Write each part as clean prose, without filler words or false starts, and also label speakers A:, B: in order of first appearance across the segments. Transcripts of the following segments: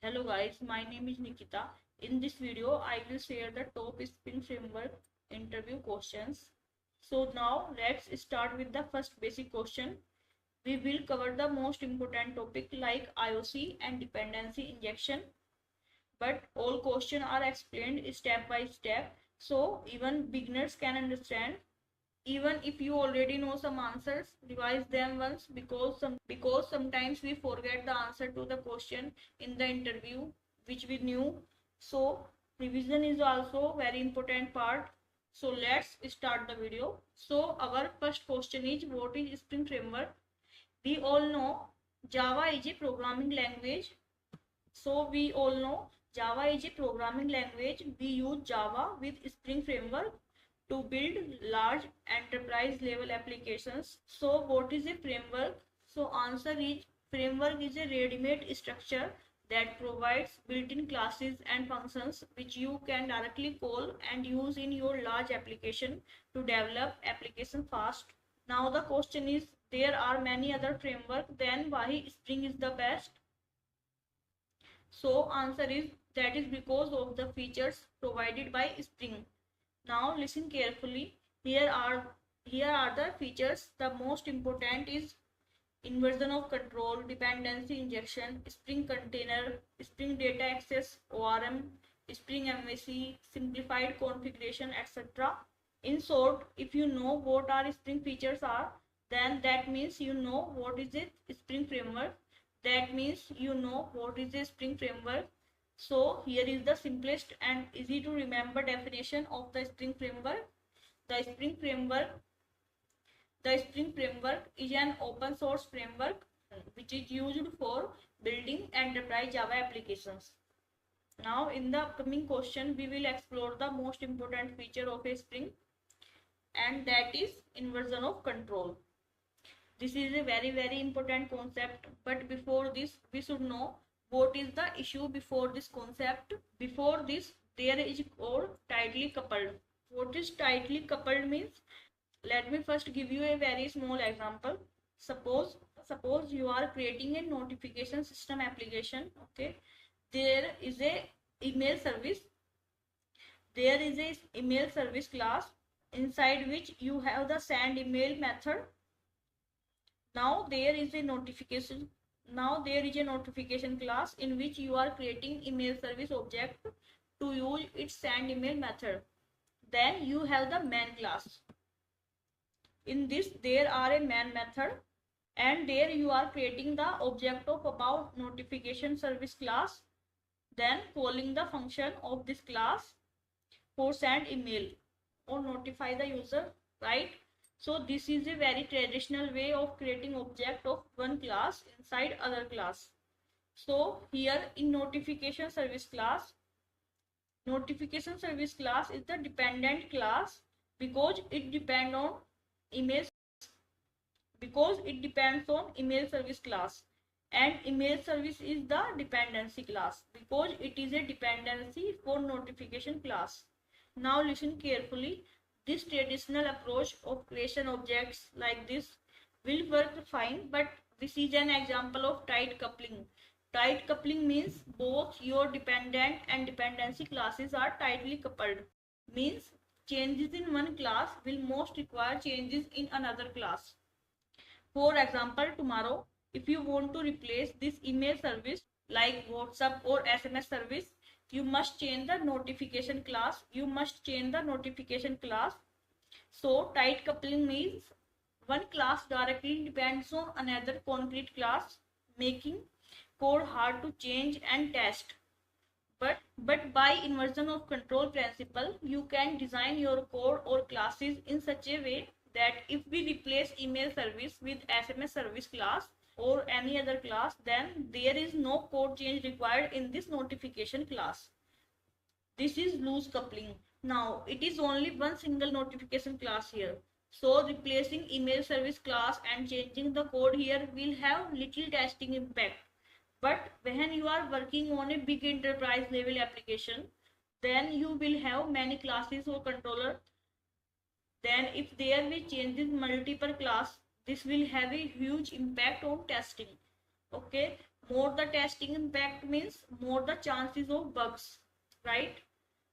A: Hello guys, my name is Nikita. In this video, I will share the top Spring Framework interview questions. So now let's start with the first basic question. We will cover the most important topic like IOC and dependency injection, but all questions are explained step by step so even beginners can understand. Even if you already know some answers, revise them once because sometimes we forget the answer to the question in the interview which we knew. So revision is also very important part. So let's start the video. So our first question is, what is Spring Framework? We all know Java is a programming language. So we all know Java is a programming language. We use Java with Spring Framework to build large enterprise level applications. So what is a framework? So answer is, framework is a ready-made structure that provides built-in classes and functions which you can directly call and use in your large application to develop application fast. Now the question is, there are many other frameworks, then why Spring is the best? So answer is, that is because of the features provided by Spring. Now listen carefully. Here are the features. The most important is inversion of control, dependency injection, Spring container, Spring data access, ORM, Spring MVC, simplified configuration, etc. In short, if you know what our Spring features are, then that means you know what is a Spring framework. That means you know what is a Spring framework. So here is the simplest and easy to remember definition of the Spring framework. The Spring framework the Spring Framework is an open source framework which is used for building enterprise Java applications. Now in the upcoming question, we will explore the most important feature of a Spring, and that is inversion of control. This is a very important concept, but before this we should know what is the issue before this concept. Before this, there is code tightly coupled. What is tightly coupled means? Let me first give you a very small example. Suppose you are creating a notification system application. Okay, there is a email service there is a email service class inside which you have the send email method. Now there is a notification class in which you are creating email service object to use its send email method. Then you have the main class. In this there are a main method, and there you are creating the object of about notification service class, then calling the function of this class for send email or notify the user, right? So this is a very traditional way of creating object of one class inside other class. So here in notification service class is the dependent class because it depends on email service class, and email service is the dependency class because it is a dependency for notification class. Now listen carefully. This traditional approach of creation objects like this will work fine, but this is an example of tight coupling. Tight coupling means both your dependent and dependency classes are tightly coupled. Means changes in one class will most require changes in another class. For example, tomorrow, if you want to replace this email service like WhatsApp or SMS service, you must change the notification class. So tight coupling means one class directly depends on another concrete class, making code hard to change and test. But by inversion of control principle, you can design your code or classes in such a way that if we replace email service with SMS service class or any other class, then there is no code change required in this notification class. This is loose coupling. Now it is only one single notification class here. So replacing email service class and changing the code here will have little testing impact. But when you are working on a big enterprise level application, then you will have many classes or controller. Then if there will changes multiple class, this will have a huge impact on testing. Okay, More the testing impact means more the chances of bugs, right?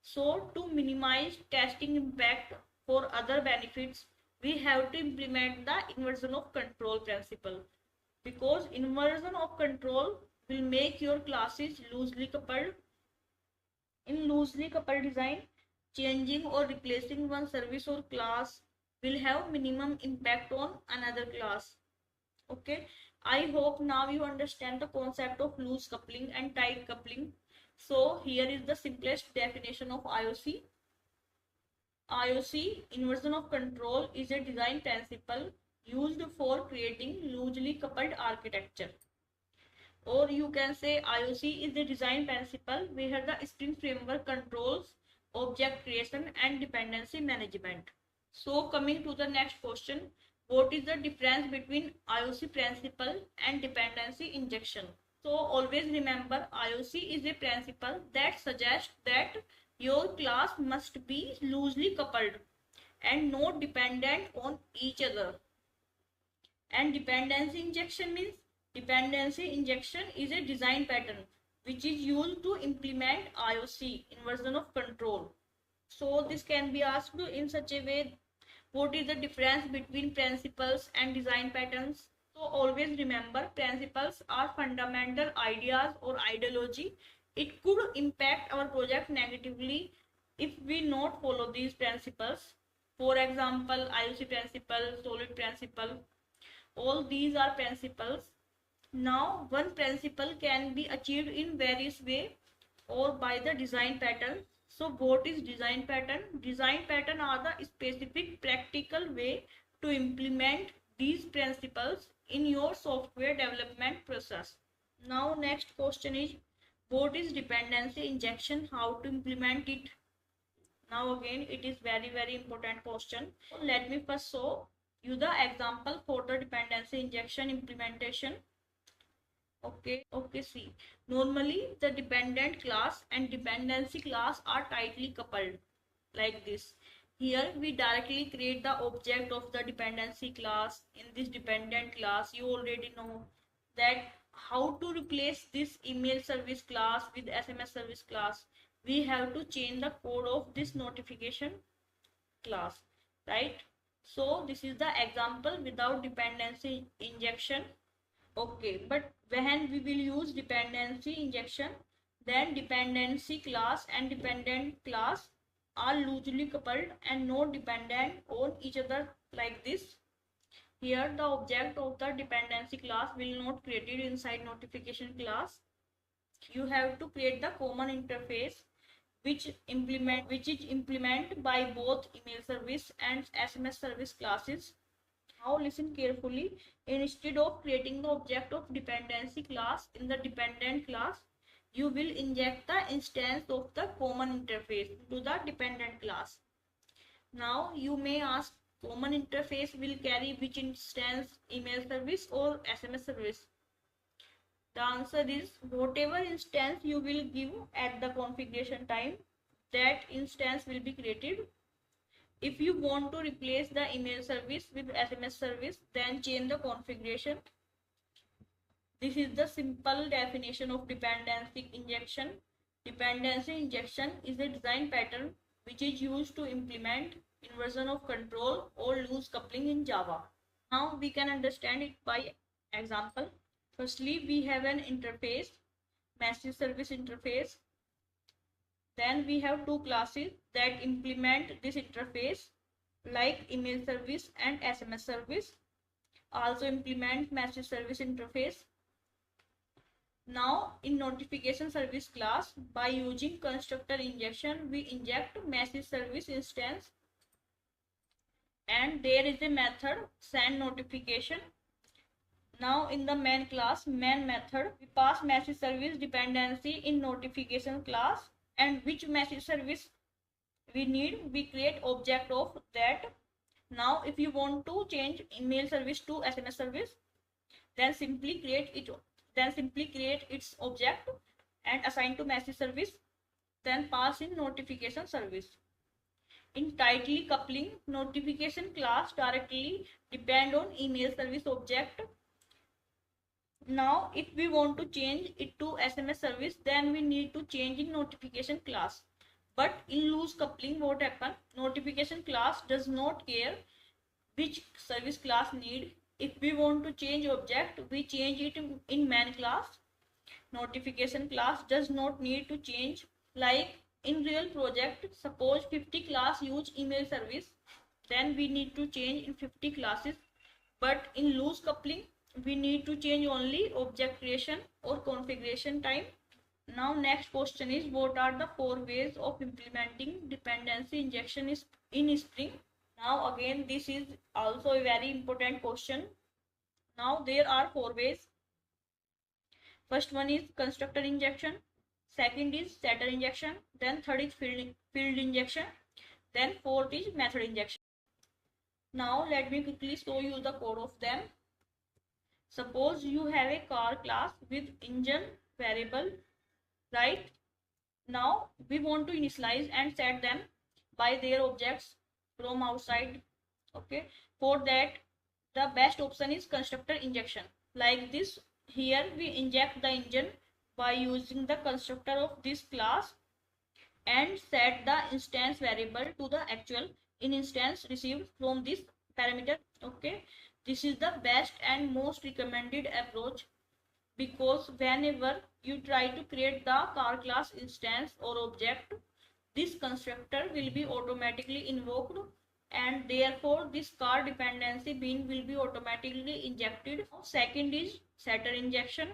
A: So to minimize testing impact for other benefits, we have to implement the inversion of control principle, because inversion of control will make your classes loosely coupled. In loosely coupled design, changing or replacing one service or class will have minimum impact on another class. Okay, I hope now you understand the concept of loose coupling and tight coupling. So here is the simplest definition of IOC. IOC, inversion of control, is a design principle used for creating loosely coupled architecture. Or you can say IOC is the design principle where the Spring framework controls object creation and dependency management. So coming to the next question, what is the difference between IOC principle and dependency injection? So always remember, IOC is a principle that suggests that your class must be loosely coupled and not dependent on each other. And dependency injection means, dependency injection is a design pattern which is used to implement IOC, inversion of control. So this can be asked in such a way, what is the difference between principles and design patterns? So always remember, principles are fundamental ideas or ideology. It could impact our project negatively if we not follow these principles. For example, IOC principle, solid principle, all these are principles. Now one principle can be achieved in various way or by the design pattern. So what is design pattern? Design pattern are the specific practical way to implement these principles in your software development process. Now next question is, what is dependency injection? How to implement it? Now again, it is very important question. Let me first show you the example for the dependency injection implementation. Okay, see. Normally the dependent class and dependency class are tightly coupled like this. Here we directly create the object of the dependency class. In this dependent class, you already know that how to replace this email service class with SMS service class. We have to change the code of this notification class, right? So this is the example without dependency injection. Okay, but when we will use dependency injection, then dependency class and dependent class are loosely coupled and not dependent on each other like this. Here the object of the dependency class will not created inside notification class. You have to create the common interface which is implemented by both email service and SMS service classes. Now listen carefully. Instead of creating the object of dependency class in the dependent class, you will inject the instance of the common interface to the dependent class. Now you may ask, common interface will carry which instance, email service or SMS service? The answer is, whatever instance you will give at the configuration time, that instance will be created. If you want to replace the email service with SMS service, then change the configuration. This is the simple definition of dependency injection. Dependency injection is a design pattern which is used to implement inversion of control or loose coupling in Java. Now we can understand it by example. Firstly, we have an interface, message service interface. Then we have two classes that implement this interface, like email service and SMS service. Also implement message service interface. Now in notification service class, by using constructor injection, we inject message service instance, and there is a method send notification. Now in the main class, main method, we pass message service dependency in notification class, and which message service we need, we create object of that. Now if you want to change email service to SMS service, then simply create its object and assign to message service, then pass in notification service. In tightly coupling, notification class directly depend on email service object, Now if we want to change it to SMS service, then we need to change in notification class. But in loose coupling, what happen? Notification class does not care which service class need. If we want to change object, we change it in main class. Notification class does not need to change. Like in real project, suppose 50 class use email service, then we need to change in 50 classes. But in loose coupling, we need to change only object creation or configuration type. Now next question is, what are the 4 ways of implementing dependency injection in Spring? Now again, this is also a very important question. Now there are 4 ways. First one is constructor injection, second is setter injection, then third is field injection, then fourth is method injection. Now let me quickly show you the code of them. Suppose you have a car class with engine variable, right? Now we want to initialize and set them by their objects from outside. Okay, for that the best option is constructor injection. Like this, here we inject the engine by using the constructor of this class and set the instance variable to the actual instance received from this parameter. Okay, this is the best and most recommended approach, because whenever you try to create the car class instance or object, this constructor will be automatically invoked, and therefore this car dependency bin will be automatically injected. Second is setter injection.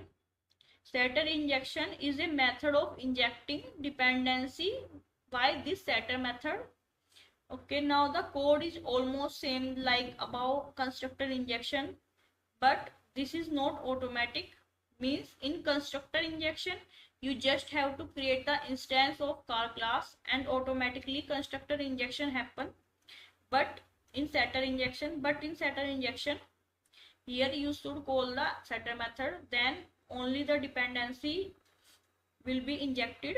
A: Setter injection is a method of injecting dependency by this setter method. Okay, now the code is almost same like above constructor injection, but this is not automatic. Means in constructor injection, you just have to create the instance of car class and automatically constructor injection happen. But in setter injection, here you should call the setter method, then only the dependency will be injected.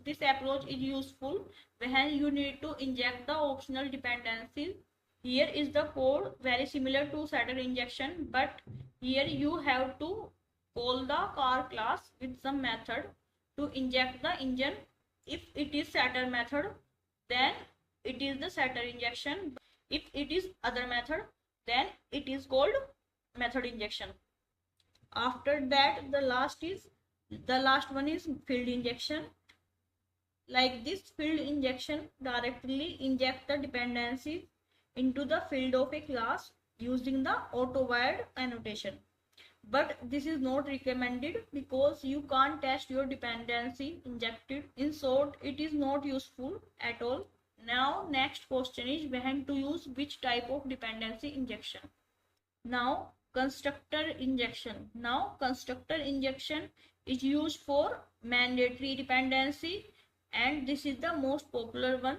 A: This approach is useful when you need to inject the optional dependencies. Here is the code very similar to setter injection, but here you have to call the car class with some method to inject the engine. If it is setter method, then it is the setter injection. If it is other method, then it is called method injection. After that, the last one is field injection. Like this, field injection directly inject the dependencies into the field of a class using the auto-wired annotation. But this is not recommended because you can't test your dependency injected. In short, it is not useful at all. Now next question is, when to use which type of dependency injection. Now constructor injection. Now constructor injection is used for mandatory dependency, and this is the most popular one.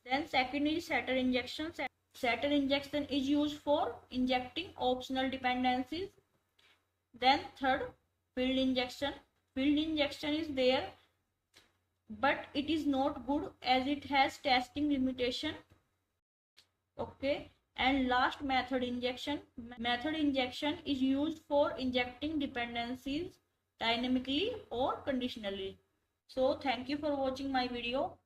A: Then second is setter injection. Setter injection is used for injecting optional dependencies. Then third, field injection. Field injection is there, but it is not good as it has testing limitation. Okay, and last, method injection. Method injection is used for injecting dependencies dynamically or conditionally. So thank you for watching my video.